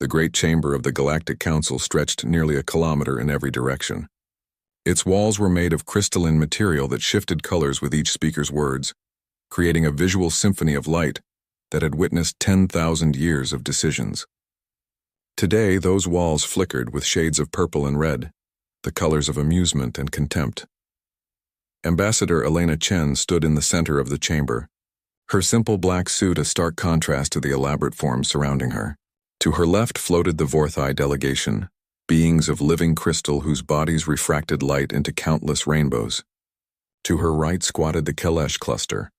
The great chamber of the Galactic Council stretched nearly a kilometer in every direction. Its walls were made of crystalline material that shifted colors with each speaker's words, creating a visual symphony of light that had witnessed 10,000 years of decisions. Today, those walls flickered with shades of purple and red, the colors of amusement and contempt. Ambassador Elena Chen stood in the center of the chamber, her simple black suit a stark contrast to the elaborate forms surrounding her. To her left floated the Vorthai delegation, beings of living crystal whose bodies refracted light into countless rainbows. To her right squatted the Kelesh cluster,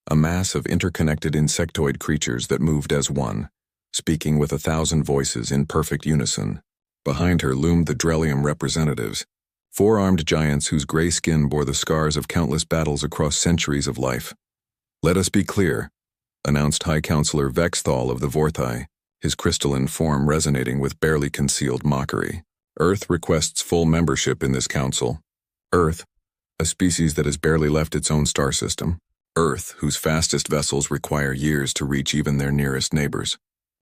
a mass of interconnected insectoid creatures that moved as one, speaking with 1,000 voices in perfect unison. Behind her loomed the Drelium representatives, four-armed giants whose gray skin bore the scars of countless battles across centuries of life. "Let us be clear," announced High Counselor Vexthal of the Vorthai, his crystalline form resonating with barely concealed mockery. "Earth requests full membership in this council. Earth, a species that has barely left its own star system. Earth, whose fastest vessels require years to reach even their nearest neighbors.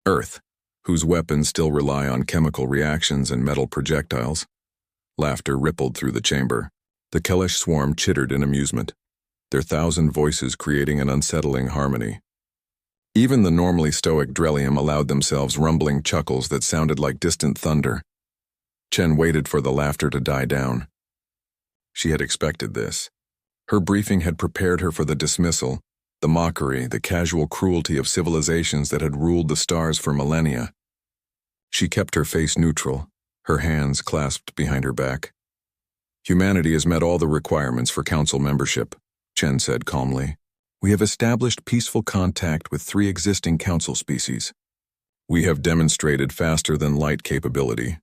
Earth, whose weapons still rely on chemical reactions and metal projectiles." Laughter rippled through the chamber. The Kelesh swarm chittered in amusement, their 1,000 voices creating an unsettling harmony. Even the normally stoic Drelium allowed themselves rumbling chuckles that sounded like distant thunder. Chen waited for the laughter to die down. She had expected this. Her briefing had prepared her for the dismissal, the mockery, the casual cruelty of civilizations that had ruled the stars for millennia. She kept her face neutral, her hands clasped behind her back. "Humanity has met all the requirements for council membership," Chen said calmly. "We have established peaceful contact with 3 existing council species. We have demonstrated faster-than-light capability.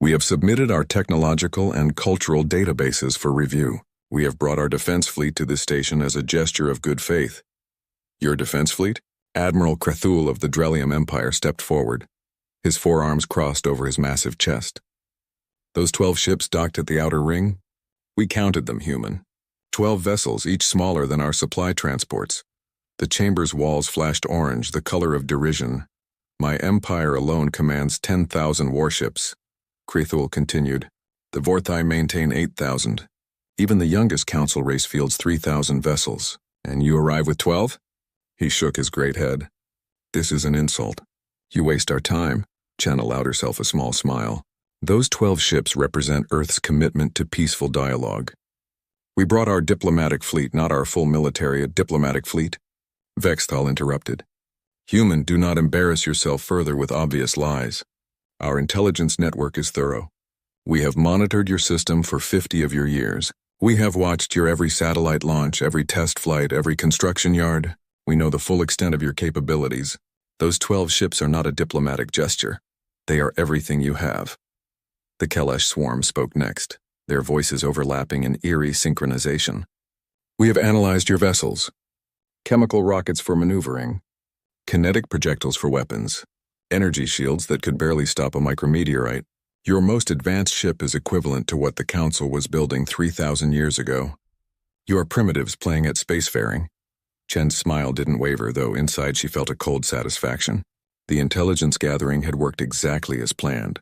We have submitted our technological and cultural databases for review. We have brought our defense fleet to this station as a gesture of good faith." "Your defense fleet?" Admiral Krethul of the Drelium Empire stepped forward, his forearms crossed over his massive chest. "Those 12 ships docked at the outer ring? We counted them, human. 12 vessels, each smaller than our supply transports." The chamber's walls flashed orange, the color of derision. "My empire alone commands 10,000 warships," Krethul continued. "The Vorthai maintain 8,000. Even the youngest council race fields 3,000 vessels. And you arrive with 12? He shook his great head. "This is an insult. You waste our time." Chen allowed herself a small smile. "Those 12 ships represent Earth's commitment to peaceful dialogue. We brought our diplomatic fleet, not our full military, a diplomatic fleet." Vexthal interrupted. "Human, do not embarrass yourself further with obvious lies. Our intelligence network is thorough. We have monitored your system for 50 of your years. We have watched your every satellite launch, every test flight, every construction yard. We know the full extent of your capabilities. Those 12 ships are not a diplomatic gesture. They are everything you have." The Kelesh swarm spoke next, their voices overlapping in eerie synchronization. "We have analyzed your vessels. Chemical rockets for maneuvering, kinetic projectiles for weapons, energy shields that could barely stop a micrometeorite. Your most advanced ship is equivalent to what the Council was building 3,000 years ago. You are primitives playing at spacefaring." Chen's smile didn't waver, though inside she felt a cold satisfaction. The intelligence gathering had worked exactly as planned.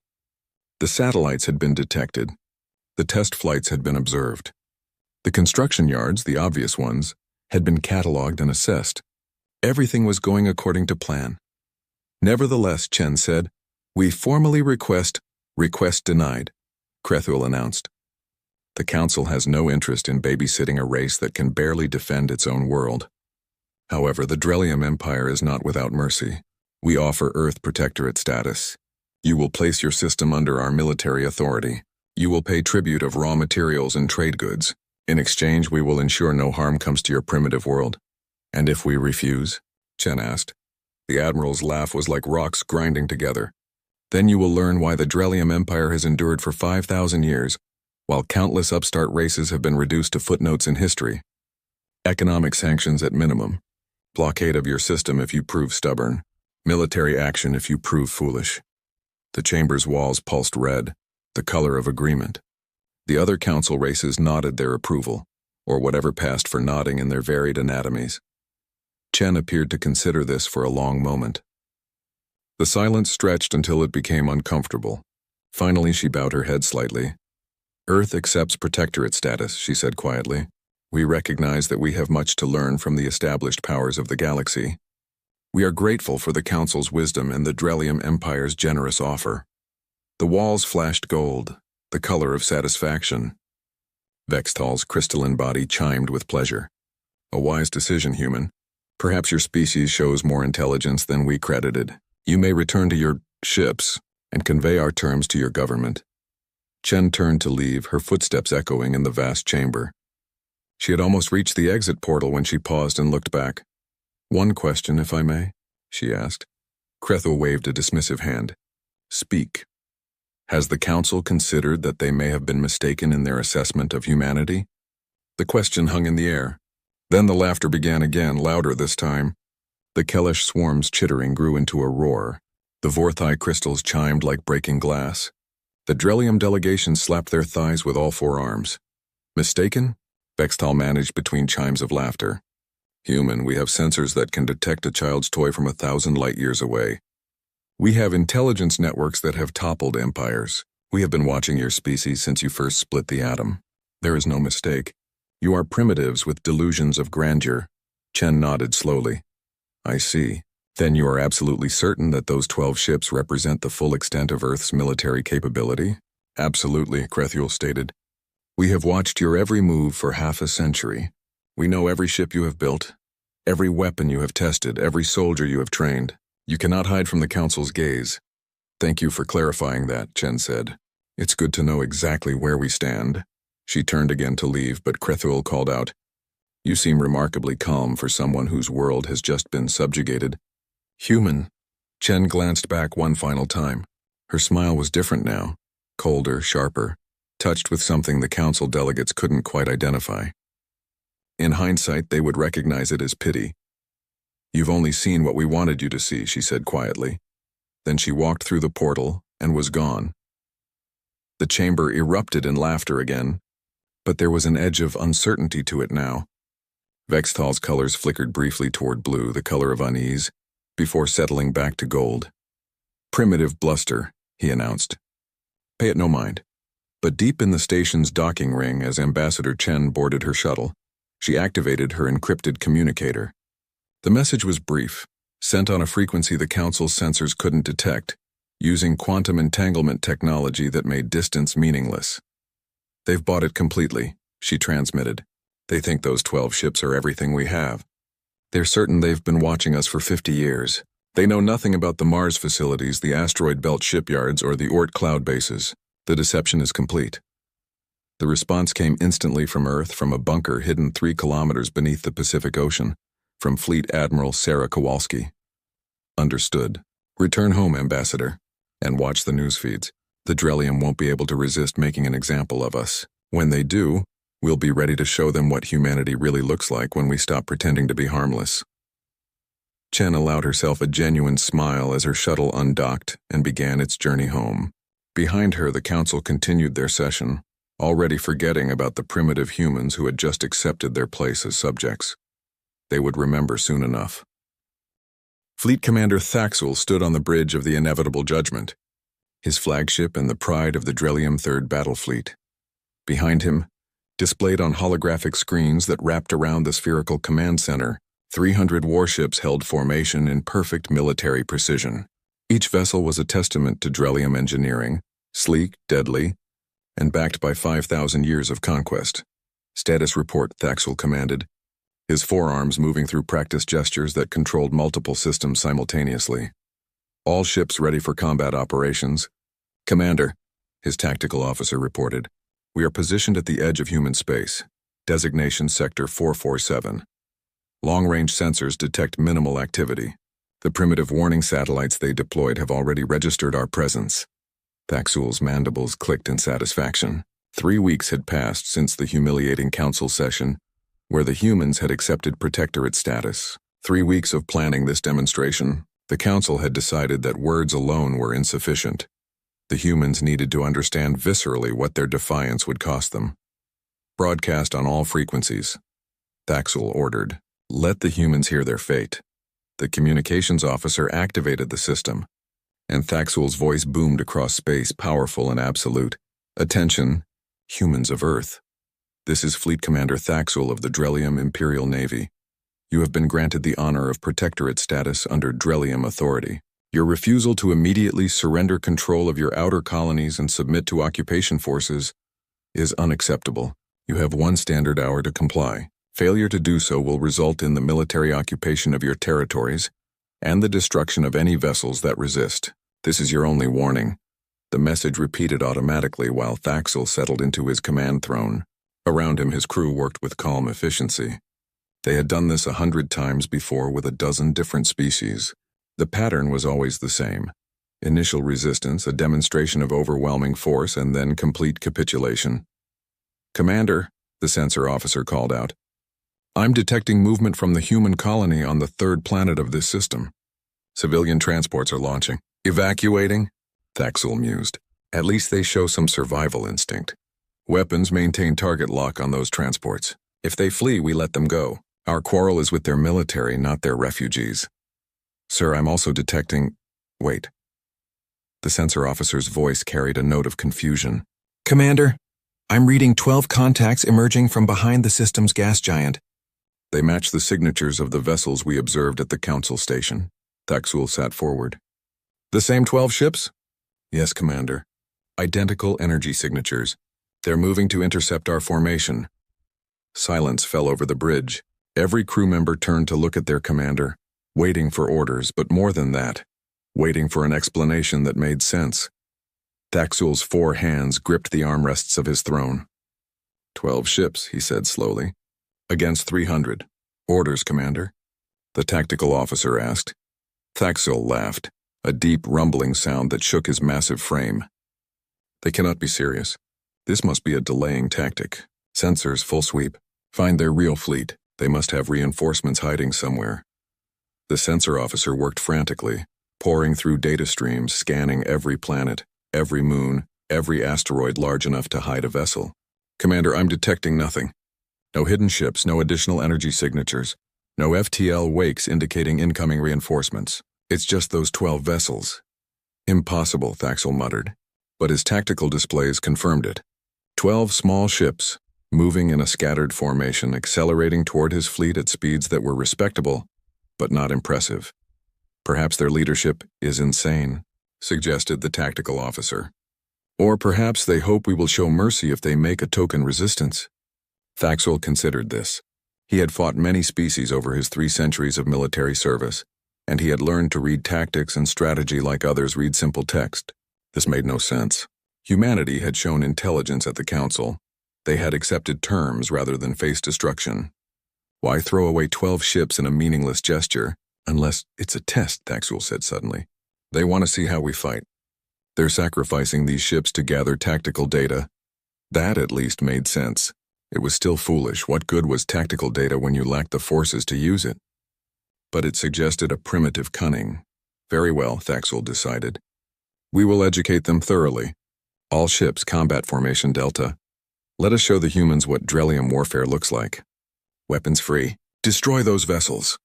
The satellites had been detected. The test flights had been observed. The construction yards, the obvious ones, had been cataloged and assessed. Everything was going according to plan. "Nevertheless," Chen said, "we formally request denied," Krethul announced. "The Council has no interest in babysitting a race that can barely defend its own world. However, the Drelium Empire is not without mercy. We offer Earth Protectorate status. You will place your system under our military authority. You will pay tribute of raw materials and trade goods. In exchange, we will ensure no harm comes to your primitive world." "And if we refuse?" Chen asked. The Admiral's laugh was like rocks grinding together. "Then you will learn why the Drelium Empire has endured for 5,000 years, while countless upstart races have been reduced to footnotes in history. Economic sanctions at minimum. Blockade of your system if you prove stubborn. Military action if you prove foolish." The chamber's walls pulsed red, the color of agreement. The other council races nodded their approval, or whatever passed for nodding in their varied anatomies. Chen appeared to consider this for a long moment. The silence stretched until it became uncomfortable. Finally, she bowed her head slightly. Earth accepts protectorate status, she said quietly. We recognize that we have much to learn from the established powers of the galaxy. We are grateful for the Council's wisdom and the Drellium Empire's generous offer. The walls flashed gold, the color of satisfaction. Vextal's crystalline body chimed with pleasure. A wise decision, human. Perhaps your species shows more intelligence than we credited. You may return to your ships and convey our terms to your government. Chen turned to leave, her footsteps echoing in the vast chamber. She had almost reached the exit portal when she paused and looked back. One question, if I may, she asked. Krethul waved a dismissive hand. Speak. Has the Council considered that they may have been mistaken in their assessment of humanity? The question hung in the air. Then the laughter began again, louder this time. The Kellish swarm's chittering grew into a roar. The Vorthai crystals chimed like breaking glass. The Drellium delegation slapped their thighs with all four arms. Mistaken? Vextal managed between chimes of laughter. Human, we have sensors that can detect a child's toy from 1,000 light-years away. We have intelligence networks that have toppled empires. We have been watching your species since you first split the atom. There is no mistake. You are primitives with delusions of grandeur. Chen nodded slowly. I see. Then you are absolutely certain that those 12 ships represent the full extent of Earth's military capability? Absolutely, Krethul stated. We have watched your every move for half a century. We know every ship you have built, every weapon you have tested, every soldier you have trained. You cannot hide from the Council's gaze. Thank you for clarifying that, Chen said. It's good to know exactly where we stand. She turned again to leave, but Krethul called out, You seem remarkably calm for someone whose world has just been subjugated. Human. Chen glanced back one final time. Her smile was different now, colder, sharper, touched with something the Council delegates couldn't quite identify. In hindsight, they would recognize it as pity. You've only seen what we wanted you to see, she said quietly. Then she walked through the portal and was gone. The chamber erupted in laughter again, but there was an edge of uncertainty to it now. Vextal's colors flickered briefly toward blue, the color of unease, before settling back to gold. Primitive bluster, he announced. Pay it no mind. But deep in the station's docking ring, as Ambassador Chen boarded her shuttle, she activated her encrypted communicator. The message was brief, sent on a frequency the Council's sensors couldn't detect, using quantum entanglement technology that made distance meaningless. They've bought it completely, she transmitted. They think those 12 ships are everything we have. They're certain they've been watching us for 50 years. They know nothing about the Mars facilities, the asteroid belt shipyards, or the Oort cloud bases. The deception is complete. The response came instantly from Earth, from a bunker hidden 3 kilometers beneath the Pacific Ocean, from Fleet Admiral Sarah Kowalski. Understood. Return home, Ambassador, and watch the news feeds. The Drellium won't be able to resist making an example of us. When they do, we'll be ready to show them what humanity really looks like when we stop pretending to be harmless. Chen allowed herself a genuine smile as her shuttle undocked and began its journey home. Behind her, the Council continued their session, already forgetting about the primitive humans who had just accepted their place as subjects. They would remember soon enough. Fleet Commander Thaxul stood on the bridge of the inevitable judgment, his flagship and the pride of the Drellium Third Battle Fleet. Behind him, displayed on holographic screens that wrapped around the spherical command center, 300 warships held formation in perfect military precision. Each vessel was a testament to Drellium engineering, sleek, deadly, and backed by 5,000 years of conquest. Status report, Thaxul commanded, his forearms moving through practice gestures that controlled multiple systems simultaneously. All ships ready for combat operations. Commander, his tactical officer reported, we are positioned at the edge of human space. Designation Sector 447. Long-range sensors detect minimal activity. The primitive warning satellites they deployed have already registered our presence. Thaxul's mandibles clicked in satisfaction. 3 weeks had passed since the humiliating council session, where the humans had accepted protectorate status. 3 weeks of planning this demonstration, the council had decided that words alone were insufficient. The humans needed to understand viscerally what their defiance would cost them. Broadcast on all frequencies. Thaxul ordered, let the humans hear their fate. The communications officer activated the system, And Thaxul's voice boomed across space, powerful and absolute. "Attention, humans of Earth. This is Fleet Commander Thaxul of the Drellium Imperial Navy. You have been granted the honor of Protectorate status under Drellium authority. Your refusal to immediately surrender control of your outer colonies and submit to occupation forces is unacceptable. You have 1 standard hour to comply. Failure to do so will result in the military occupation of your territories and the destruction of any vessels that resist. This is your only warning." The message repeated automatically while Thaxul settled into his command throne. Around him, his crew worked with calm efficiency. They had done this 100 times before with a dozen different species. The pattern was always the same. Initial resistance, a demonstration of overwhelming force, and then complete capitulation. "Commander," the sensor officer called out, "I'm detecting movement from the human colony on the 3rd planet of this system. Civilian transports are launching." "Evacuating?" Thaxul mused. "At least they show some survival instinct. Weapons maintain target lock on those transports. If they flee, we let them go. Our quarrel is with their military, not their refugees." "Sir, I'm also detecting—" "Wait." The sensor officer's voice carried a note of confusion. "Commander, I'm reading 12 contacts emerging from behind the system's gas giant." "They match the signatures of the vessels we observed at the council station." Thaxul sat forward. "The same 12 ships?" "Yes, Commander. Identical energy signatures. They're moving to intercept our formation." Silence fell over the bridge. Every crew member turned to look at their commander, waiting for orders, but more than that, waiting for an explanation that made sense. Thaxul's 4 hands gripped the armrests of his throne. 12 ships, he said slowly. "Against 300. Orders, Commander?" the tactical officer asked. Thaxul laughed, a deep rumbling sound that shook his massive frame. "They cannot be serious. This must be a delaying tactic. Sensors full sweep. Find their real fleet. They must have reinforcements hiding somewhere." The sensor officer worked frantically, pouring through data streams, scanning every planet, every moon, every asteroid large enough to hide a vessel. "Commander, I'm detecting nothing. No hidden ships, no additional energy signatures, no FTL wakes indicating incoming reinforcements. It's just those 12 vessels." "Impossible," Thaxul muttered, but his tactical displays confirmed it. 12 small ships, moving in a scattered formation, accelerating toward his fleet at speeds that were respectable, but not impressive. "Perhaps their leadership is insane," suggested the tactical officer. "Or perhaps they hope we will show mercy if they make a token resistance." Thaxul considered this. He had fought many species over his 3 centuries of military service, and he had learned to read tactics and strategy like others read simple text. This made no sense. Humanity had shown intelligence at the council. They had accepted terms rather than face destruction. Why throw away 12 ships in a meaningless gesture? Unless it's a test, Thaxul said suddenly. They want to see how we fight. They're sacrificing these ships to gather tactical data. That at least made sense. It was still foolish. What good was tactical data when you lacked the forces to use it? But it suggested a primitive cunning. Very well, Thaxul decided. We will educate them thoroughly. All ships, combat formation Delta. Let us show the humans what Drellium warfare looks like. Weapons free. Destroy those vessels.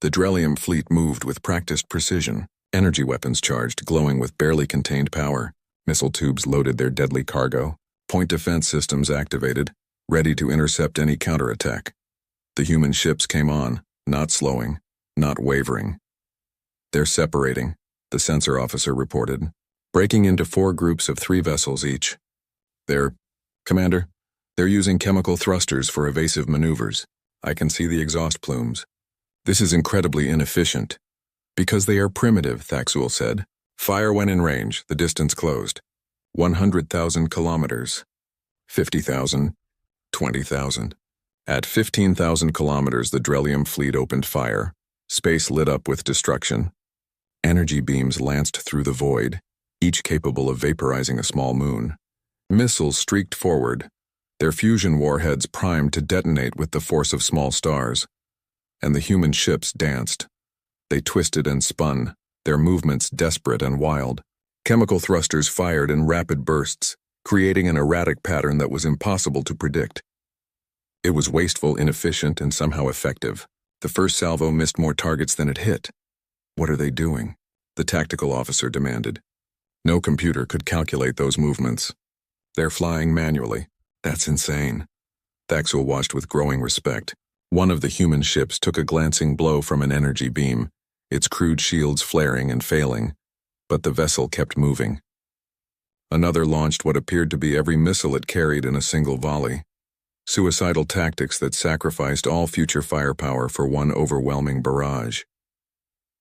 The Drellium fleet moved with practiced precision. Energy weapons charged, glowing with barely contained power. Missile tubes loaded their deadly cargo. Point defense systems activated, ready to intercept any counterattack. The human ships came on, not slowing, not wavering. They're separating, the sensor officer reported, breaking into 4 groups of 3 vessels each. Commander, they're using chemical thrusters for evasive maneuvers. I can see the exhaust plumes. This is incredibly inefficient. Because they are primitive, Thaxul said. Fire when in range, the distance closed. 100,000 kilometers. 50,000. 20,000. At 15,000 kilometers, the Drellium fleet opened fire. Space lit up with destruction. Energy beams lanced through the void, each capable of vaporizing a small moon. Missiles streaked forward, their fusion warheads primed to detonate with the force of small stars. And the human ships danced. They twisted and spun, their movements desperate and wild. Chemical thrusters fired in rapid bursts, creating an erratic pattern that was impossible to predict. It was wasteful, inefficient, and somehow effective. The first salvo missed more targets than it hit. What are they doing? the tactical officer demanded. No computer could calculate those movements. They're flying manually. That's insane. Thaxul watched with growing respect. One of the human ships took a glancing blow from an energy beam, its crude shields flaring and failing, but the vessel kept moving. Another launched what appeared to be every missile it carried in a single volley. Suicidal tactics that sacrificed all future firepower for one overwhelming barrage.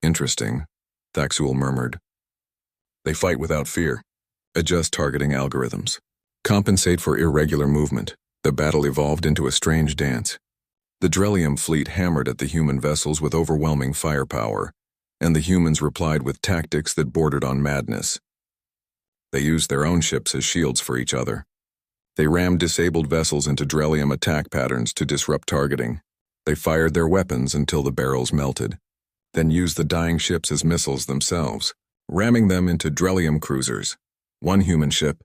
Interesting, Thaxul murmured. They fight without fear. Adjust targeting algorithms. Compensate for irregular movement. The battle evolved into a strange dance. The Drellium fleet hammered at the human vessels with overwhelming firepower, and the humans replied with tactics that bordered on madness. They used their own ships as shields for each other. They rammed disabled vessels into Drellium attack patterns to disrupt targeting. They fired their weapons until the barrels melted, then used the dying ships as missiles themselves, ramming them into Drellium cruisers. One human ship,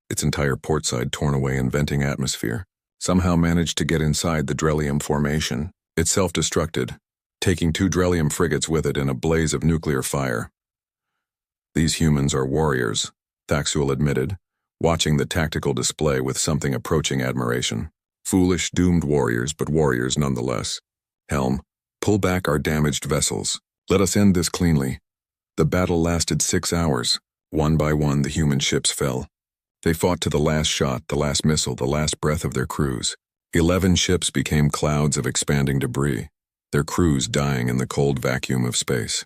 its entire port side torn away in venting atmosphere, somehow managed to get inside the Drellium formation. It self-destructed, taking 2 Drellium frigates with it in a blaze of nuclear fire. These humans are warriors, Thaxul admitted, watching the tactical display with something approaching admiration. Foolish, doomed warriors, but warriors nonetheless. Helm, pull back our damaged vessels. Let us end this cleanly. The battle lasted 6 hours. One by one, the human ships fell. They fought to the last shot, the last missile, the last breath of their crews. 11 ships became clouds of expanding debris, their crews dying in the cold vacuum of space.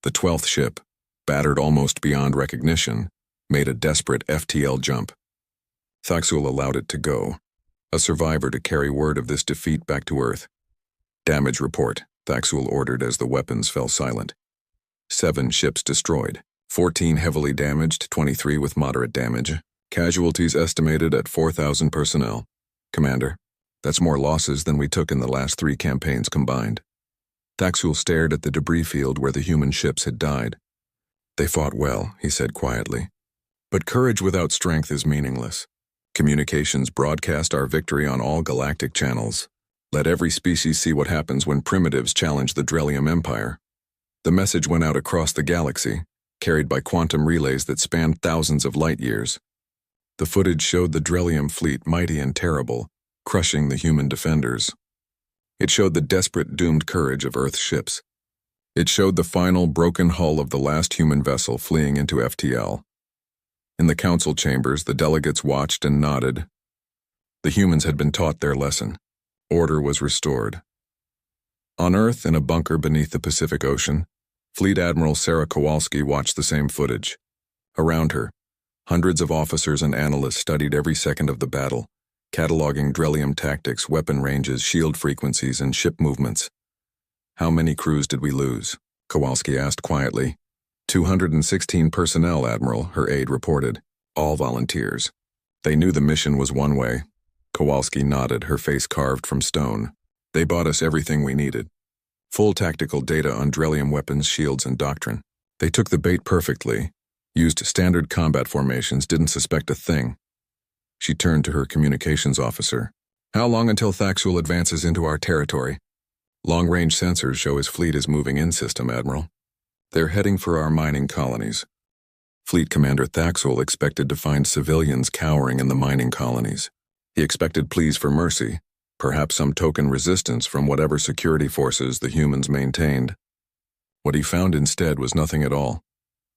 The 12th ship, battered almost beyond recognition, made a desperate FTL jump. Thaxul allowed it to go, a survivor to carry word of this defeat back to Earth. Damage report, Thaxul ordered as the weapons fell silent. 7 ships destroyed, 14 heavily damaged, 23 with moderate damage. Casualties estimated at 4,000 personnel. Commander, that's more losses than we took in the last 3 campaigns combined. Thaxul stared at the debris field where the human ships had died. They fought well, he said quietly. But courage without strength is meaningless. Communications broadcast our victory on all galactic channels. Let every species see what happens when primitives challenge the Drellium Empire. The message went out across the galaxy, carried by quantum relays that spanned thousands of light years. The footage showed the Drellium fleet mighty and terrible, crushing the human defenders. It showed the desperate, doomed courage of Earth's ships. It showed the final, broken hull of the last human vessel fleeing into FTL. In the council chambers, the delegates watched and nodded. The humans had been taught their lesson. Order was restored. On Earth, in a bunker beneath the Pacific Ocean, Fleet Admiral Sarah Kowalski watched the same footage. Around her, hundreds of officers and analysts studied every second of the battle, cataloging Drellium tactics, weapon ranges, shield frequencies, and ship movements. How many crews did we lose? Kowalski asked quietly. 216 personnel, Admiral, her aide reported. All volunteers. They knew the mission was one way. Kowalski nodded, her face carved from stone. They bought us everything we needed. Full tactical data on Drellium weapons, shields, and doctrine. They took the bait perfectly, used standard combat formations, didn't suspect a thing. She turned to her communications officer. How long until Thaxul advances into our territory? Long-range sensors show his fleet is moving in system, Admiral. They're heading for our mining colonies. Fleet Commander Thaxul expected to find civilians cowering in the mining colonies. He expected pleas for mercy, perhaps some token resistance from whatever security forces the humans maintained. What he found instead was nothing at all.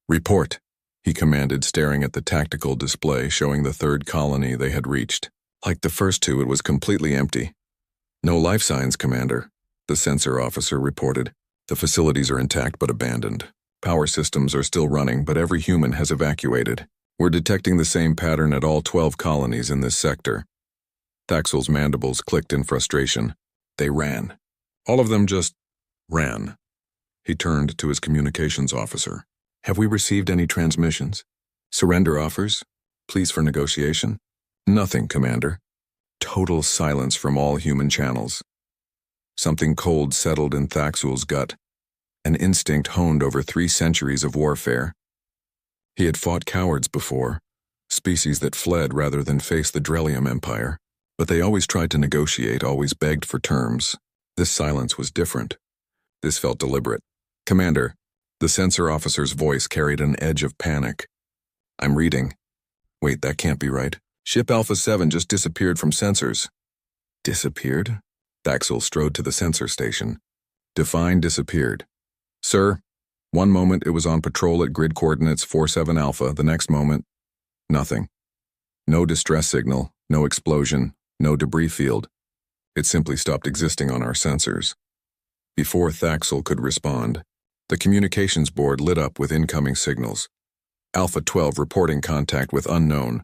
Report, he commanded, staring at the tactical display showing the 3rd colony they had reached. Like the first 2, it was completely empty. No life signs, Commander, the sensor officer reported. The facilities are intact but abandoned. Power systems are still running, but every human has evacuated. We're detecting the same pattern at all 12 colonies in this sector. Thaxul's mandibles clicked in frustration. They ran. All of them just ran. He turned to his communications officer. Have we received any transmissions? Surrender offers? Pleas for negotiation? Nothing, Commander. Total silence from all human channels. Something cold settled in Thaxul's gut, an instinct honed over 3 centuries of warfare. He had fought cowards before, species that fled rather than face the Drellium Empire, but they always tried to negotiate, always begged for terms. This silence was different. This felt deliberate. Commander, The sensor officer's voice carried an edge of panic. I'm reading. Wait, that can't be right. Ship Alpha 7 just disappeared from sensors. Disappeared? Thaxel strode to the sensor station. Define disappeared. Sir, one moment it was on patrol at grid coordinates 47 Alpha, the next moment, nothing. No distress signal, no explosion, no debris field. It simply stopped existing on our sensors. Before Thaxel could respond, the communications board lit up with incoming signals. Alpha 12 reporting contact with unknown.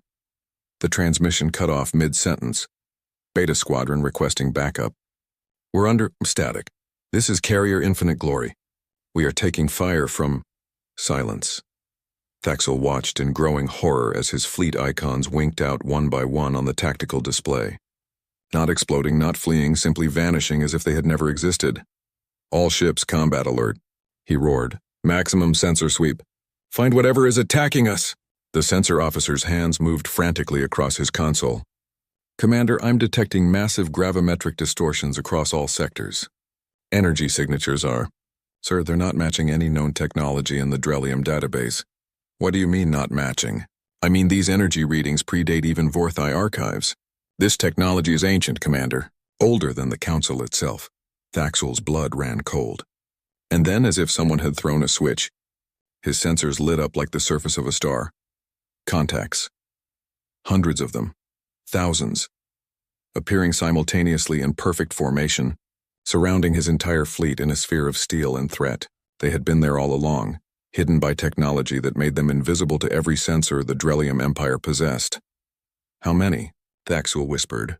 The transmission cut off mid-sentence. Beta Squadron requesting backup. We're under static. This is Carrier Infinite Glory. We are taking fire from silence. Thaxel watched in growing horror as his fleet icons winked out one by one on the tactical display. Not exploding, not fleeing, simply vanishing as if they had never existed. All ships combat alert, he roared. Maximum sensor sweep. Find whatever is attacking us. The sensor officer's hands moved frantically across his console. Commander, I'm detecting massive gravimetric distortions across all sectors. Energy signatures are. Sir, they're not matching any known technology in the Drellium database. What do you mean not matching? I mean these energy readings predate even Vorthai archives. This technology is ancient, Commander. Older than the Council itself. Thaxel's blood ran cold. And then, as if someone had thrown a switch, his sensors lit up like the surface of a star. Contacts. Hundreds of them. Thousands. Appearing simultaneously in perfect formation, surrounding his entire fleet in a sphere of steel and threat. They had been there all along, hidden by technology that made them invisible to every sensor the Drellium Empire possessed. How many? Thaxel whispered.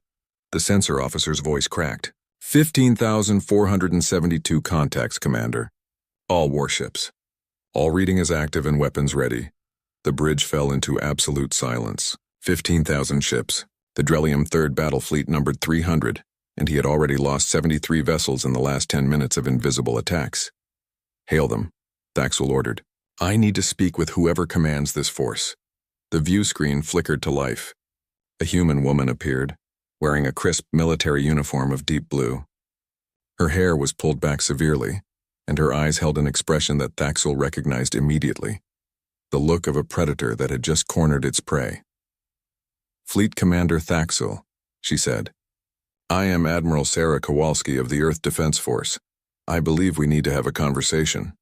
The sensor officer's voice cracked. 15,472 contacts, Commander. All warships. All reading is active and weapons ready. The bridge fell into absolute silence. 15,000 ships. The Drellium Third Battle Fleet numbered 300, and he had already lost 73 vessels in the last 10 minutes of invisible attacks. Hail them, Thaxel ordered. I need to speak with whoever commands this force. The view screen flickered to life. A human woman appeared, wearing a crisp military uniform of deep blue. Her hair was pulled back severely, and her eyes held an expression that Thaxel recognized immediately. The look of a predator that had just cornered its prey. Fleet Commander Thaxel, she said. I am Admiral Sarah Kowalski of the Earth Defense Force. I believe we need to have a conversation.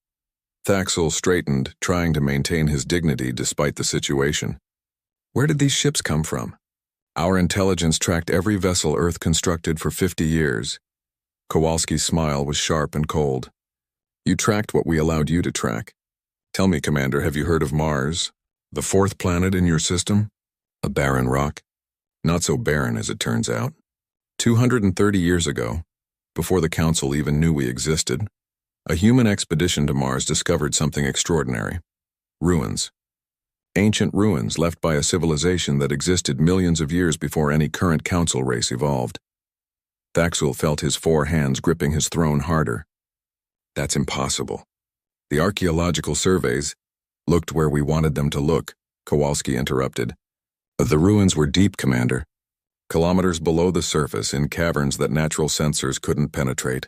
Thaxel straightened, trying to maintain his dignity despite the situation. Where did these ships come from? Our intelligence tracked every vessel Earth constructed for 50 years. Kowalski's smile was sharp and cold. You tracked what we allowed you to track. Tell me, Commander, have you heard of Mars, the fourth planet in your system? A barren rock? Not so barren as it turns out. 230 years ago, before the Council even knew we existed, a human expedition to Mars discovered something extraordinary. Ruins. Ancient ruins left by a civilization that existed millions of years before any current Council race evolved. Thaxel felt his 4 hands gripping his throne harder. That's impossible. The archaeological surveys looked where we wanted them to look, Kowalski interrupted. The ruins were deep, Commander. Kilometers below the surface in caverns that natural sensors couldn't penetrate.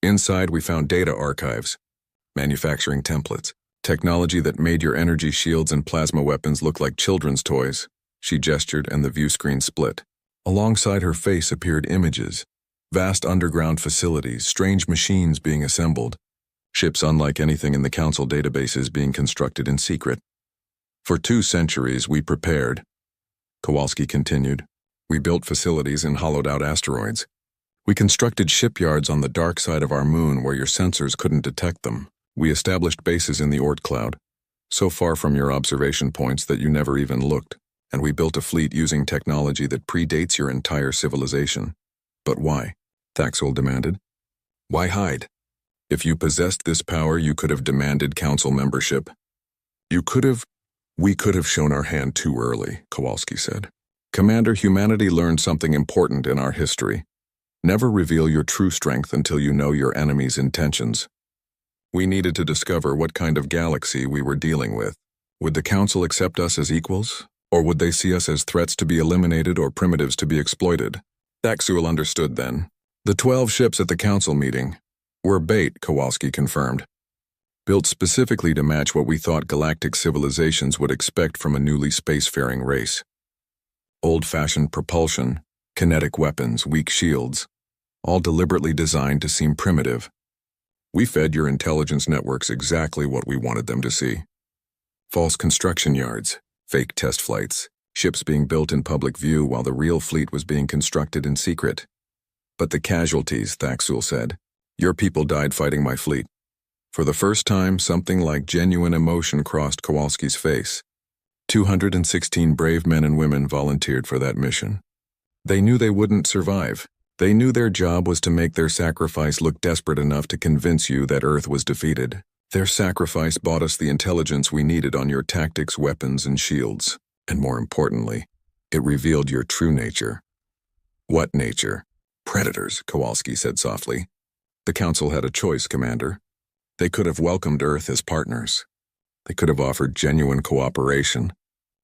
Inside we found data archives, manufacturing templates, technology that made your energy shields and plasma weapons look like children's toys. She gestured and the view screen split. Alongside her face appeared images, vast underground facilities, strange machines being assembled, ships unlike anything in the Council databases being constructed in secret. For 2 centuries we prepared, Kowalski continued. We built facilities in hollowed-out asteroids. We constructed shipyards on the dark side of our moon where your sensors couldn't detect them. We established bases in the Oort cloud, so far from your observation points that you never even looked, and we built a fleet using technology that predates your entire civilization. But why? Thaxel demanded. Why hide? If you possessed this power, you could have demanded Council membership. We could have shown our hand too early, Kowalski said. Commander, humanity learned something important in our history. Never reveal your true strength until you know your enemy's intentions. We needed to discover what kind of galaxy we were dealing with. Would the Council accept us as equals? Or would they see us as threats to be eliminated or primitives to be exploited? Thaxel understood then. The 12 ships at the Council meeting were bait, Kowalski confirmed. built specifically to match what we thought galactic civilizations would expect from a newly spacefaring race. Old-fashioned propulsion, kinetic weapons, weak shields, all deliberately designed to seem primitive. We fed your intelligence networks exactly what we wanted them to see. False construction yards, fake test flights, ships being built in public view while the real fleet was being constructed in secret. But the casualties, Thaxul said. Your people died fighting my fleet. For the first time, something like genuine emotion crossed Kowalski's face. 216 brave men and women volunteered for that mission. They knew they wouldn't survive. They knew their job was to make their sacrifice look desperate enough to convince you that Earth was defeated. Their sacrifice bought us the intelligence we needed on your tactics, weapons, and shields. And more importantly, it revealed your true nature. What nature? Predators, Kowalski said softly. The Council had a choice, Commander. They could have welcomed Earth as partners. They could have offered genuine cooperation.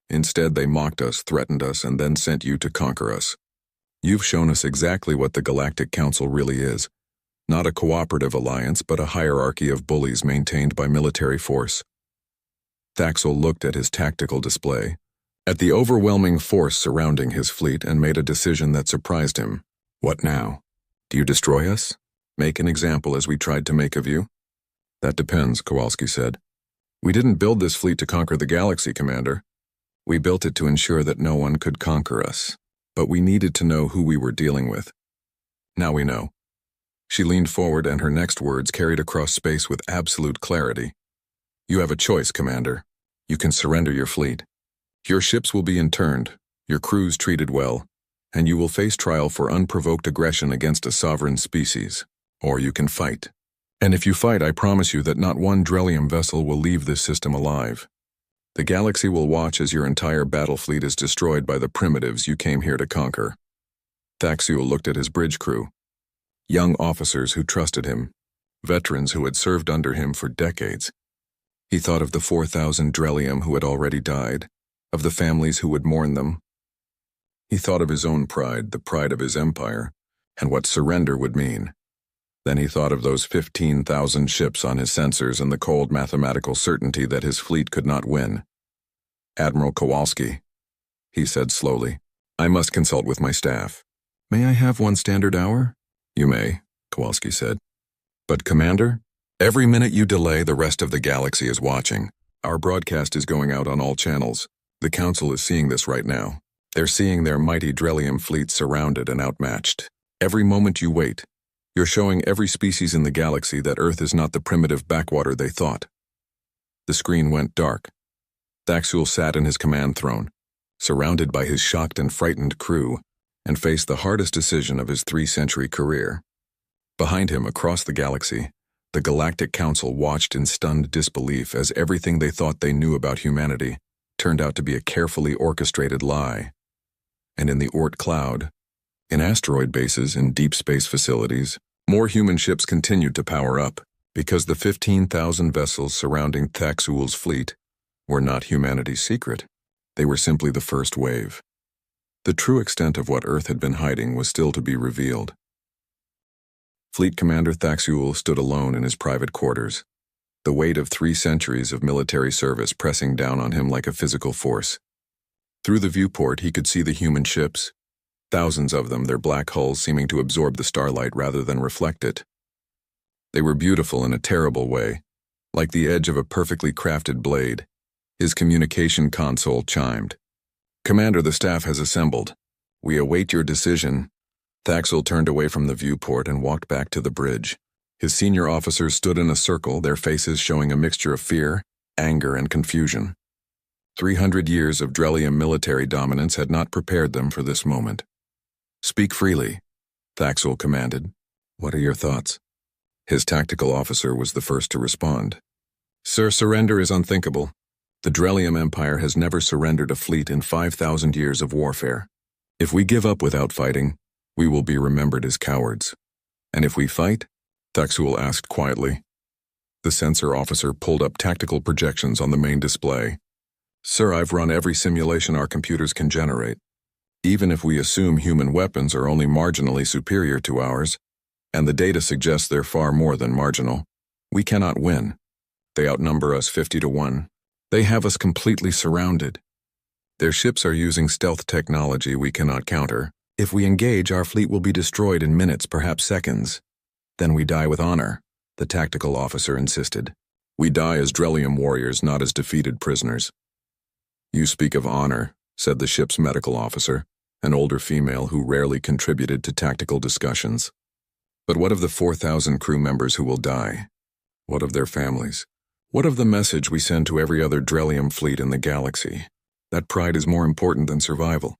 Instead, they mocked us, threatened us, and then sent you to conquer us. You've shown us exactly what the Galactic Council really is. Not a cooperative alliance, but a hierarchy of bullies maintained by military force. Thaxul looked at his tactical display, at the overwhelming force surrounding his fleet, and made a decision that surprised him. What now? Do you destroy us? Make an example as we tried to make of you? That depends, Kowalski said. We didn't build this fleet to conquer the galaxy, Commander. We built it to ensure that no one could conquer us. But we needed to know who we were dealing with. Now we know. She leaned forward, and her next words carried across space with absolute clarity. You have a choice, Commander. You can surrender your fleet. Your ships will be interned, your crews treated well, and you will face trial for unprovoked aggression against a sovereign species. Or you can fight. And if you fight, I promise you that not one Drellium vessel will leave this system alive. The galaxy will watch as your entire battle fleet is destroyed by the primitives you came here to conquer. Thaxul looked at his bridge crew. Young officers who trusted him, veterans who had served under him for decades. He thought of the 4,000 Drellium who had already died, of the families who would mourn them. He thought of his own pride, the pride of his empire, and what surrender would mean. Then he thought of those 15,000 ships on his sensors and the cold mathematical certainty that his fleet could not win. Admiral Kowalski, he said slowly, I must consult with my staff. May I have 1 standard hour? You may, Kowalski said. But Commander, every minute you delay, the rest of the galaxy is watching. Our broadcast is going out on all channels. The Council is seeing this right now. They're seeing their mighty Drellium fleet surrounded and outmatched. Every moment you wait, you're showing every species in the galaxy that Earth is not the primitive backwater they thought. The screen went dark. Thaxul sat in his command throne, surrounded by his shocked and frightened crew, and faced the hardest decision of his 3-century career. Behind him, across the galaxy, the Galactic Council watched in stunned disbelief as everything they thought they knew about humanity turned out to be a carefully orchestrated lie. And in the Oort cloud, in asteroid bases and deep space facilities, more human ships continued to power up, because the 15,000 vessels surrounding Thaxul's fleet were not humanity's secret. They were simply the first wave. The true extent of what Earth had been hiding was still to be revealed. Fleet Commander Thaxul stood alone in his private quarters, the weight of 3 centuries of military service pressing down on him like a physical force. Through the viewport, he could see the human ships, thousands of them, their black hulls seeming to absorb the starlight rather than reflect it. They were beautiful in a terrible way, like the edge of a perfectly crafted blade. His communication console chimed. Commander, the staff has assembled. We await your decision. Thaxul turned away from the viewport and walked back to the bridge. His senior officers stood in a circle, their faces showing a mixture of fear, anger, and confusion. 300 years of Drellium military dominance had not prepared them for this moment. Speak freely, Thaxul commanded. What are your thoughts? His tactical officer was the first to respond. Sir, surrender is unthinkable. The Drellium Empire has never surrendered a fleet in 5,000 years of warfare. If we give up without fighting, we will be remembered as cowards. And if we fight? Thaxul asked quietly. The sensor officer pulled up tactical projections on the main display. Sir, I've run every simulation our computers can generate. Even if we assume human weapons are only marginally superior to ours, and the data suggests they're far more than marginal, we cannot win. They outnumber us 50-1. They have us completely surrounded. Their ships are using stealth technology we cannot counter. If we engage, our fleet will be destroyed in minutes, perhaps seconds. Then we die with honor, the tactical officer insisted. We die as Drelium warriors, not as defeated prisoners. You speak of honor, said the ship's medical officer, an older female who rarely contributed to tactical discussions. But what of the 4,000 crew members who will die? What of their families? What of the message we send to every other Drelium fleet in the galaxy? That pride is more important than survival.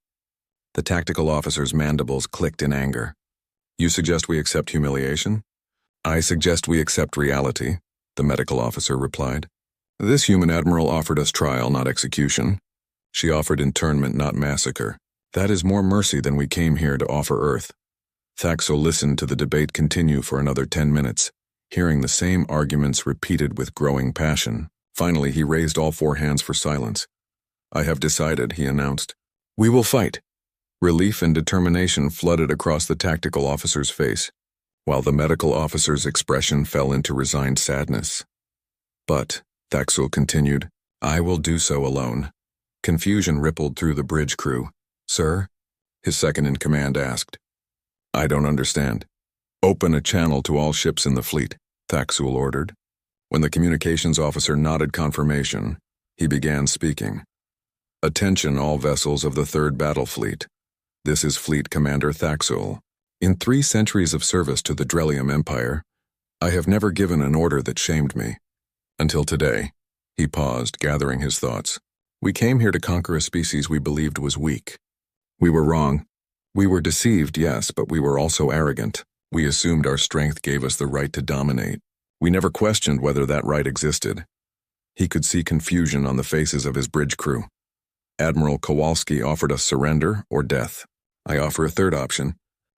The tactical officer's mandibles clicked in anger. You suggest we accept humiliation? I suggest we accept reality, the medical officer replied. This human admiral offered us trial, not execution. She offered internment, not massacre. That is more mercy than we came here to offer Earth. Thaxel listened to the debate continue for another 10 minutes, hearing the same arguments repeated with growing passion. Finally, he raised all 4 hands for silence. I have decided, he announced. We will fight. Relief and determination flooded across the tactical officer's face, while the medical officer's expression fell into resigned sadness. But, Thaxel continued, I will do so alone. Confusion rippled through the bridge crew. Sir? His second-in-command asked. I don't understand. Open a channel to all ships in the fleet, Thaxel ordered. When the communications officer nodded confirmation, he began speaking. Attention all vessels of the 3rd Battle Fleet. This is Fleet Commander Thaxel. In 3 centuries of service to the Drelium Empire, I have never given an order that shamed me. Until today. He paused, gathering his thoughts. We came here to conquer a species we believed was weak. We were wrong. We were deceived, yes, but we were also arrogant. We assumed our strength gave us the right to dominate. We never questioned whether that right existed. He could see confusion on the faces of his bridge crew. Admiral Kowalski offered us surrender or death. I offer a third option.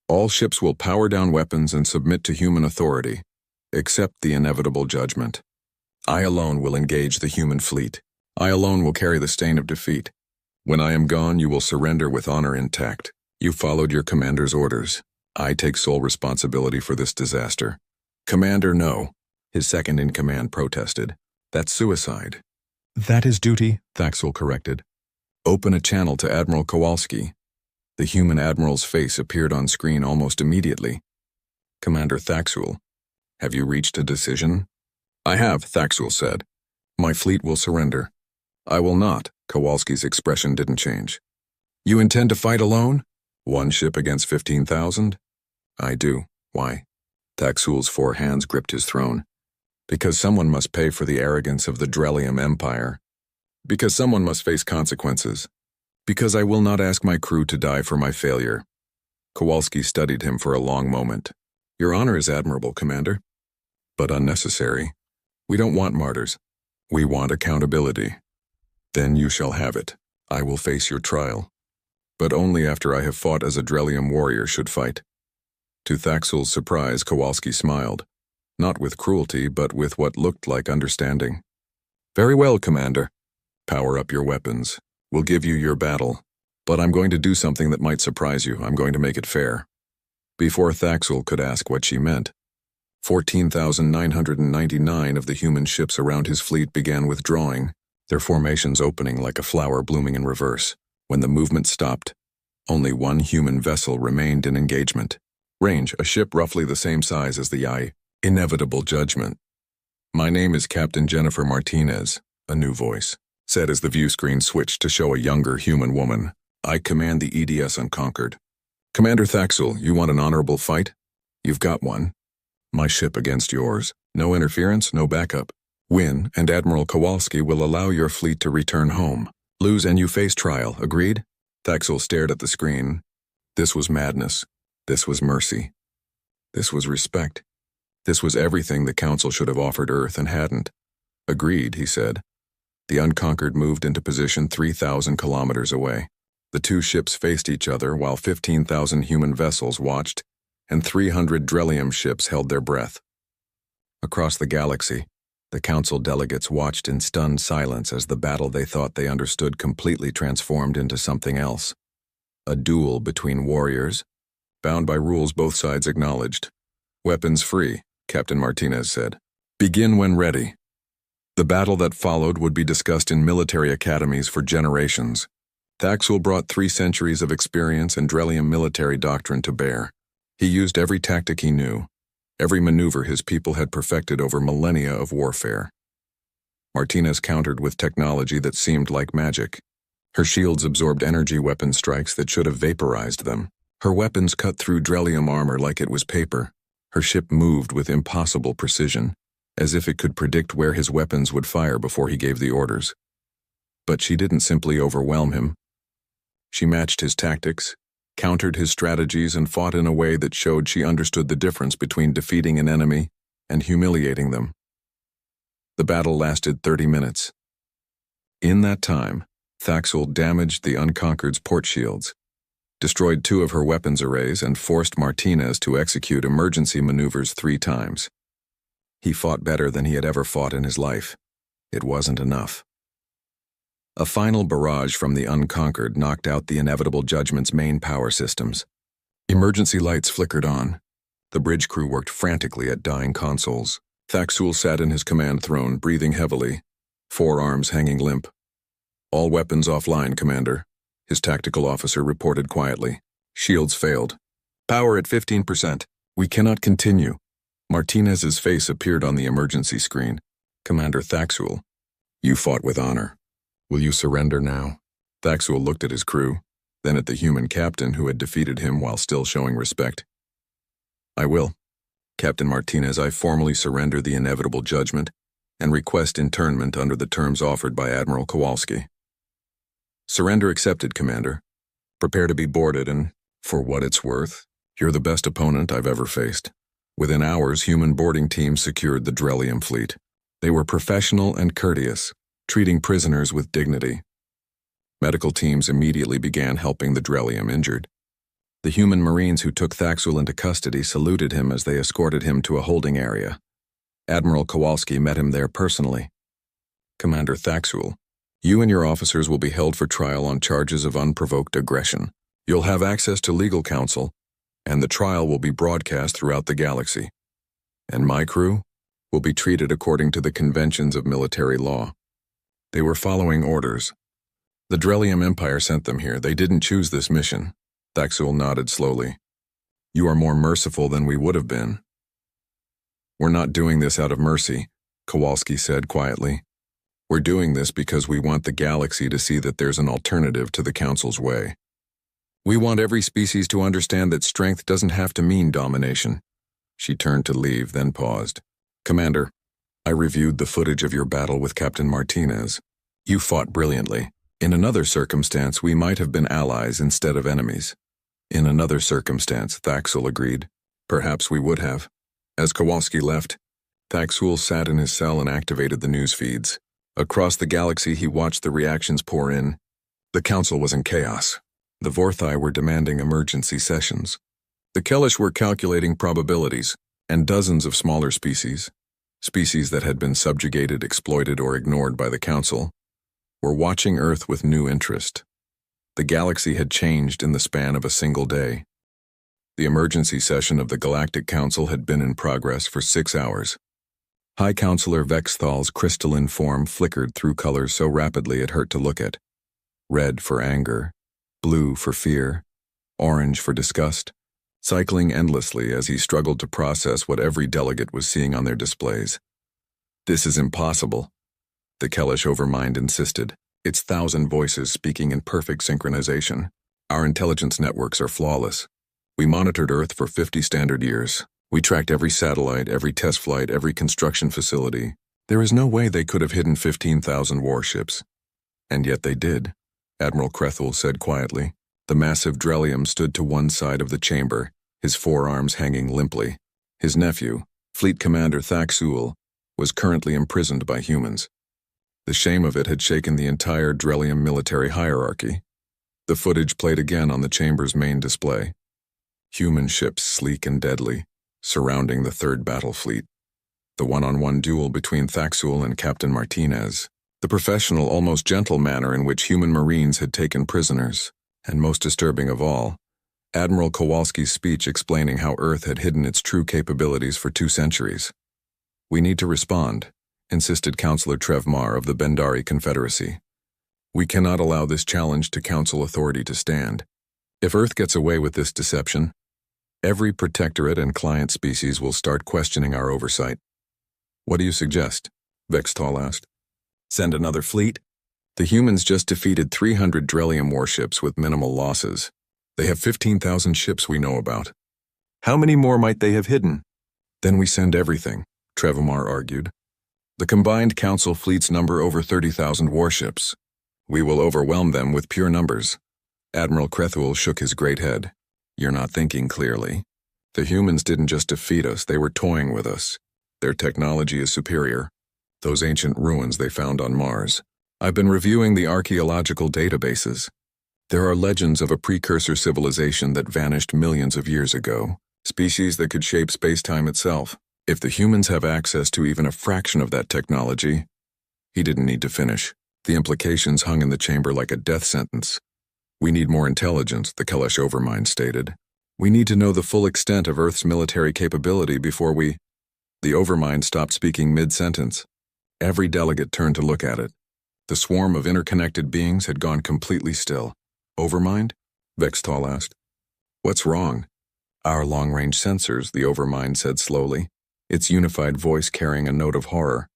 All ships will power down weapons and submit to human authority, accept the inevitable judgment. I alone will engage the human fleet. I alone will carry the stain of defeat. When I am gone, you will surrender with honor intact. You followed your commander's orders. I take sole responsibility for this disaster. Commander, no. His second-in-command protested. That's suicide. That is duty, Thaxel corrected. Open a channel to Admiral Kowalski. The human admiral's face appeared on screen almost immediately. Commander Thaxel, have you reached a decision? I have, Thaxel said. My fleet will surrender. I will not, Kowalski's expression didn't change. You intend to fight alone? 1 ship against 15,000? I do. Why? Thaxel's 4 hands gripped his throne. Because someone must pay for the arrogance of the Drelium Empire. Because someone must face consequences. Because I will not ask my crew to die for my failure. Kowalski studied him for a long moment. Your honor is admirable, Commander. But unnecessary. We don't want martyrs. We want accountability. Then you shall have it. I will face your trial. But only after I have fought as a Drelium warrior should fight. To Thaxel's surprise, Kowalski smiled. Not with cruelty, but with what looked like understanding. Very well, Commander. Power up your weapons. We'll give you your battle. But I'm going to do something that might surprise you. I'm going to make it fair. Before Thaxel could ask what she meant, 14,999 of the human ships around his fleet began withdrawing, their formations opening like a flower blooming in reverse. When the movement stopped, only 1 human vessel remained in engagement. Range, a ship roughly the same size as the inevitable judgment. My name is Captain Jennifer Martinez, a new voice said as the view screen switched to show a younger human woman. I command the EDS Unconquered. Commander Thaxel, you want an honorable fight? You've got one. My ship against yours. No interference, no backup. Win, and Admiral Kowalski will allow your fleet to return home. Lose and you face trial, agreed? Thaxel stared at the screen. This was madness. This was mercy. This was respect. This was everything the Council should have offered Earth and hadn't. Agreed, he said. The Unconquered moved into position 3,000 kilometers away. The 2 ships faced each other while 15,000 human vessels watched, and 300 Drelium ships held their breath. Across the galaxy, the Council delegates watched in stunned silence as the battle they thought they understood completely transformed into something else. A duel between warriors, bound by rules both sides acknowledged. Weapons free, Captain Martinez said. Begin when ready. The battle that followed would be discussed in military academies for generations. Thaxul brought 3 centuries of experience and Drelium military doctrine to bear. He used every tactic he knew, every maneuver his people had perfected over millennia of warfare. Martinez countered with technology that seemed like magic. Her shields absorbed energy weapon strikes that should have vaporized them. Her weapons cut through Drelium armor like it was paper. Her ship moved with impossible precision, as if it could predict where his weapons would fire before he gave the orders. But she didn't simply overwhelm him. She matched his tactics, countered his strategies, and fought in a way that showed she understood the difference between defeating an enemy and humiliating them. The battle lasted 30 minutes. In that time, Thaxul damaged the Unconquered's port shields, destroyed 2 of her weapons arrays, and forced Martinez to execute emergency maneuvers 3 times. He fought better than he had ever fought in his life. It wasn't enough. A final barrage from the Unconquered knocked out the Inevitable Judgment's main power systems. Emergency lights flickered on. The bridge crew worked frantically at dying consoles. Thaxul sat in his command throne, breathing heavily, forearms hanging limp. "All weapons offline, Commander," his tactical officer reported quietly. "Shields failed. Power at 15%. We cannot continue." Martinez's face appeared on the emergency screen. "Commander Thaxul, you fought with honor. Will you surrender now?" Thaxul looked at his crew, then at the human captain who had defeated him while still showing respect. "I will. Captain Martinez, I formally surrender the Inevitable Judgment and request internment under the terms offered by Admiral Kowalski." "Surrender accepted, Commander. Prepare to be boarded, and, for what it's worth, you're the best opponent I've ever faced." Within hours, human boarding teams secured the Drelium fleet. They were professional and courteous, treating prisoners with dignity. Medical teams immediately began helping the Drelium injured. The human Marines who took Thaxul into custody saluted him as they escorted him to a holding area. Admiral Kowalski met him there personally. "Commander Thaxul, you and your officers will be held for trial on charges of unprovoked aggression. You'll have access to legal counsel, and the trial will be broadcast throughout the galaxy. And my crew will be treated according to the conventions of military law." They were following orders. The Drelium Empire sent them here. They didn't choose this mission. Thaxul nodded slowly. "You are more merciful than we would have been." "We're not doing this out of mercy," Kowalski said quietly. "We're doing this because we want the galaxy to see that there's an alternative to the Council's way. We want every species to understand that strength doesn't have to mean domination." She turned to leave, then paused. "Commander, I reviewed the footage of your battle with Captain Martinez. You fought brilliantly. In another circumstance, we might have been allies instead of enemies." "In another circumstance," Thaxul agreed. "Perhaps we would have." As Kowalski left, Thaxul sat in his cell and activated the news feeds. Across the galaxy, he watched the reactions pour in. The Council was in chaos. The Vorthai were demanding emergency sessions. The Kellish were calculating probabilities, and dozens of smaller species that had been subjugated, exploited, or ignored by the Council, were watching Earth with new interest. The galaxy had changed in the span of a single day. The emergency session of the Galactic Council had been in progress for 6 hours. High Counselor Vexthal's crystalline form flickered through colors so rapidly it hurt to look at. Red for anger, blue for fear, orange for disgust, cycling endlessly as he struggled to process what every delegate was seeing on their displays. "This is impossible," the Kellish Overmind insisted, its 1,000 voices speaking in perfect synchronization. "Our intelligence networks are flawless. We monitored Earth for 50 standard years. We tracked every satellite, every test flight, every construction facility. There is no way they could have hidden 15,000 warships. And yet they did," Admiral Krethul said quietly. The massive Drelium stood to one side of the chamber, his forearms hanging limply. His nephew, Fleet Commander Thaxul, was currently imprisoned by humans. The shame of it had shaken the entire Drelium military hierarchy. The footage played again on the chamber's main display. Human ships, sleek and deadly, surrounding the third battle fleet. The one-on-one duel between Thaxul and Captain Martinez. The professional, almost gentle manner in which human Marines had taken prisoners. And most disturbing of all, Admiral Kowalski's speech explaining how Earth had hidden its true capabilities for 2 centuries. "We need to respond, insisted Counselor Trevmar of the Bendari Confederacy. We cannot allow this challenge to Council authority to stand. If Earth gets away with this deception, every protectorate and client species will start questioning our oversight. What do you suggest? Vextal asked. Send another fleet? The humans just defeated 300 Drellium warships with minimal losses. They have 15,000 ships we know about. How many more might they have hidden? Then we send everything, Trevmar argued. The combined Council fleets number over 30,000 warships. We will overwhelm them with pure numbers. Admiral Krethul shook his great head. You're not thinking clearly. The humans didn't just defeat us, they were toying with us. Their technology is superior. Those ancient ruins they found on Mars. I've been reviewing the archaeological databases. There are legends of a precursor civilization that vanished millions of years ago, species that could shape space-time itself. If the humans have access to even a fraction of that technology, he didn't need to finish. The implications hung in the chamber like a death sentence. We need more intelligence, the Kalesh Overmind stated. We need to know the full extent of Earth's military capability before we... The Overmind stopped speaking mid-sentence. Every delegate turned to look at it. The swarm of interconnected beings had gone completely still. Overmind? Vextal asked. What's wrong? Our long-range sensors, the Overmind said slowly, its unified voice carrying a note of horror.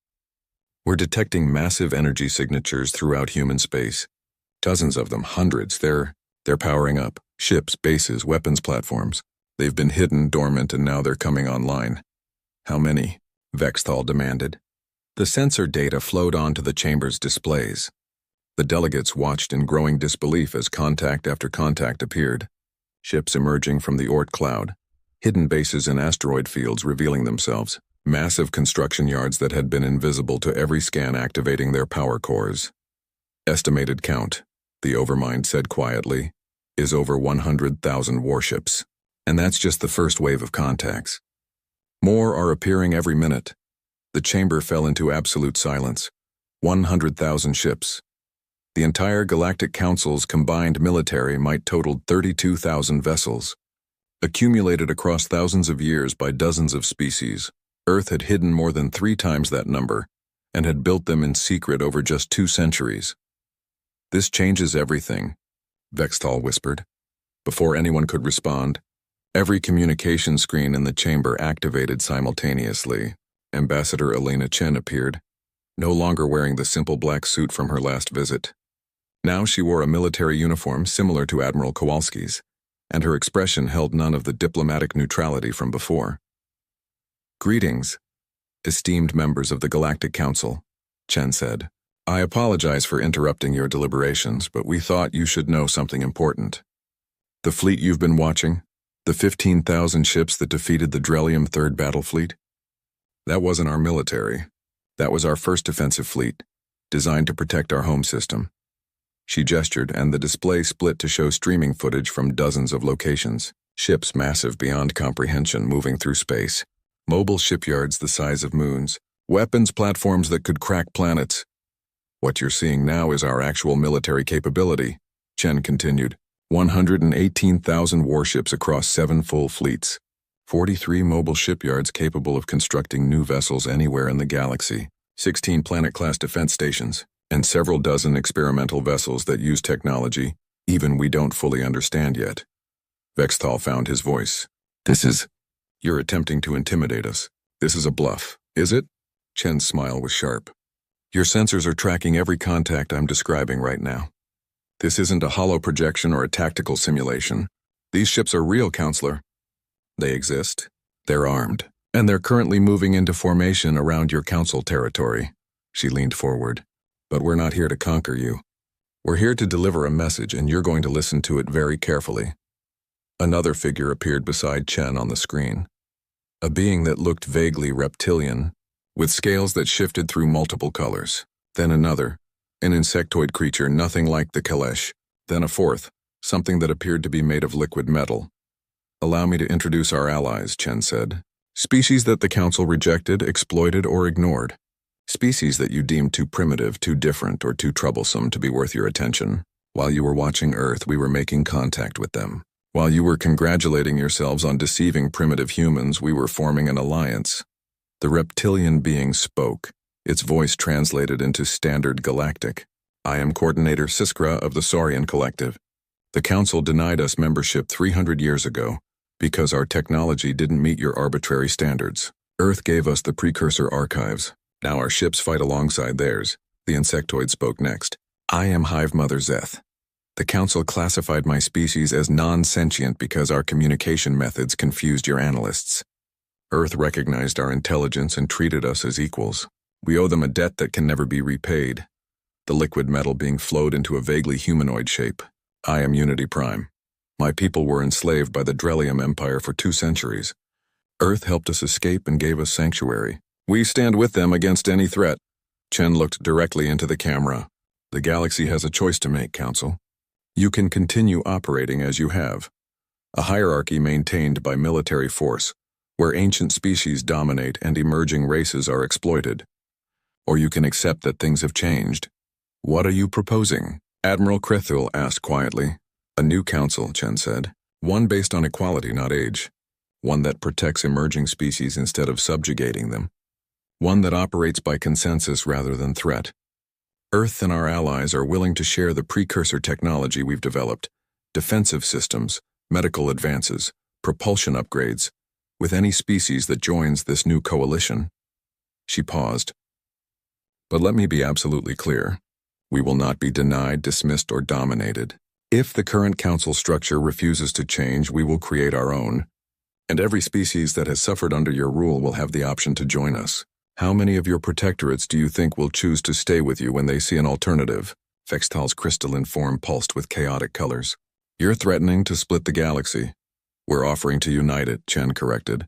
We're detecting massive energy signatures throughout human space. Dozens of them, hundreds. They're powering up. Ships, bases, weapons platforms. They've been hidden, dormant, and now they're coming online. How many? Vextal demanded. The sensor data flowed onto the chamber's displays. The delegates watched in growing disbelief as contact after contact appeared. Ships emerging from the Oort cloud. Hidden bases in asteroid fields revealing themselves. Massive construction yards that had been invisible to every scan activating their power cores. Estimated count, the Overmind said quietly, is over 100,000 warships. And that's just the first wave of contacts. More are appearing every minute. The chamber fell into absolute silence. 100,000 ships. The entire Galactic Council's combined military might total 32,000 vessels. Accumulated across thousands of years by dozens of species, Earth had hidden more than 3 times that number, and had built them in secret over just 2 centuries. This changes everything, Vextal whispered. Before anyone could respond, every communication screen in the chamber activated simultaneously. Ambassador Elena Chen appeared, no longer wearing the simple black suit from her last visit. Now she wore a military uniform similar to Admiral Kowalski's, and her expression held none of the diplomatic neutrality from before. Greetings, esteemed members of the Galactic Council, Chen said. I apologize for interrupting your deliberations, but we thought you should know something important. The fleet you've been watching, the 15,000 ships that defeated the Drellium Third Battle Fleet, that wasn't our military. That was our first defensive fleet, designed to protect our home system. She gestured, and the display split to show streaming footage from dozens of locations. Ships massive beyond comprehension moving through space. Mobile shipyards the size of moons. Weapons platforms that could crack planets. What you're seeing now is our actual military capability, Chen continued. 118,000 warships across 7 full fleets. 43 mobile shipyards capable of constructing new vessels anywhere in the galaxy. 16 planet-class defense stations. And several dozen experimental vessels that use technology even we don't fully understand yet. Vextal found his voice. You're attempting to intimidate us. This is a bluff, is it? Chen's smile was sharp. Your sensors are tracking every contact I'm describing right now. This isn't a hollow projection or a tactical simulation. These ships are real, Counselor. They exist. They're armed. And they're currently moving into formation around your council territory. She leaned forward. But we're not here to conquer you. We're here to deliver a message, and you're going to listen to it very carefully. Another figure appeared beside Chen on the screen. A being that looked vaguely reptilian, with scales that shifted through multiple colors. Then another, an insectoid creature nothing like the Kalesh. Then a fourth, something that appeared to be made of liquid metal. Allow me to introduce our allies, Chen said. Species that the Council rejected, exploited, or ignored. Species that you deemed too primitive, too different, or too troublesome to be worth your attention. While you were watching Earth, we were making contact with them. While you were congratulating yourselves on deceiving primitive humans, we were forming an alliance. The reptilian being spoke, its voice translated into standard galactic. I am Coordinator Siskra of the Saurian Collective. The Council denied us membership 300 years ago because our technology didn't meet your arbitrary standards. Earth gave us the precursor archives. Now our ships fight alongside theirs. The insectoid spoke next. I am Hive Mother Zeth. The Council classified my species as non-sentient because our communication methods confused your analysts. Earth recognized our intelligence and treated us as equals. We owe them a debt that can never be repaid. The liquid metal being flowed into a vaguely humanoid shape. I am Unity Prime. My people were enslaved by the Drellium Empire for 2 centuries. Earth helped us escape and gave us sanctuary. We stand with them against any threat. Chen looked directly into the camera. The galaxy has a choice to make, Council. You can continue operating as you have. A hierarchy maintained by military force, where ancient species dominate and emerging races are exploited. Or you can accept that things have changed. What are you proposing? Admiral Krithul asked quietly. A new council, Chen said. One based on equality, not age. One that protects emerging species instead of subjugating them. One that operates by consensus rather than threat. Earth and our allies are willing to share the precursor technology we've developed, defensive systems, medical advances, propulsion upgrades, with any species that joins this new coalition. She paused. But let me be absolutely clear. We will not be denied, dismissed, or dominated. If the current council structure refuses to change, we will create our own. And every species that has suffered under your rule will have the option to join us. How many of your protectorates do you think will choose to stay with you when they see an alternative? Fextal's crystalline form pulsed with chaotic colors. You're threatening to split the galaxy. We're offering to unite it, Chen corrected.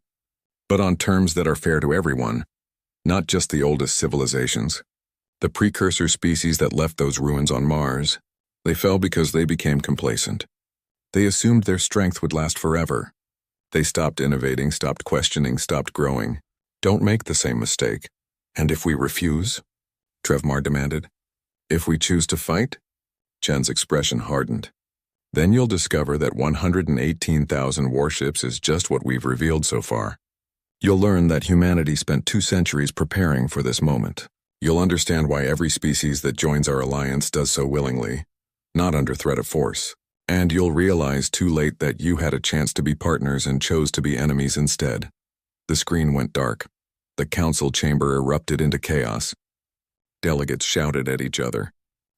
But on terms that are fair to everyone, not just the oldest civilizations. The precursor species that left those ruins on Mars. They fell because they became complacent. They assumed their strength would last forever. They stopped innovating, stopped questioning, stopped growing. Don't make the same mistake. And if we refuse? Trevmar demanded. If we choose to fight? Chen's expression hardened. Then you'll discover that 118,000 warships is just what we've revealed so far. You'll learn that humanity spent 2 centuries preparing for this moment. You'll understand why every species that joins our alliance does so willingly, not under threat of force. And you'll realize too late that you had a chance to be partners and chose to be enemies instead. The screen went dark. The council chamber erupted into chaos. Delegates shouted at each other.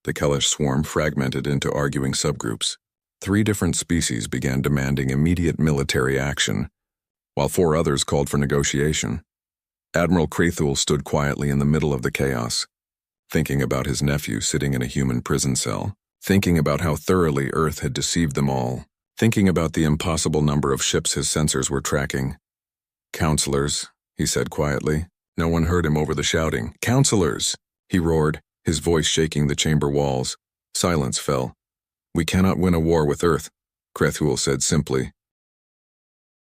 The Kellish swarm fragmented into arguing subgroups. 3 different species began demanding immediate military action, while 4 others called for negotiation. Admiral Krithul stood quietly in the middle of the chaos, thinking about his nephew sitting in a human prison cell, thinking about how thoroughly Earth had deceived them all, thinking about the impossible number of ships his sensors were tracking. Counselors, he said quietly. No one heard him over the shouting. Counselors, he roared, his voice shaking the chamber walls. Silence fell. We cannot win a war with Earth, Krethul said simply.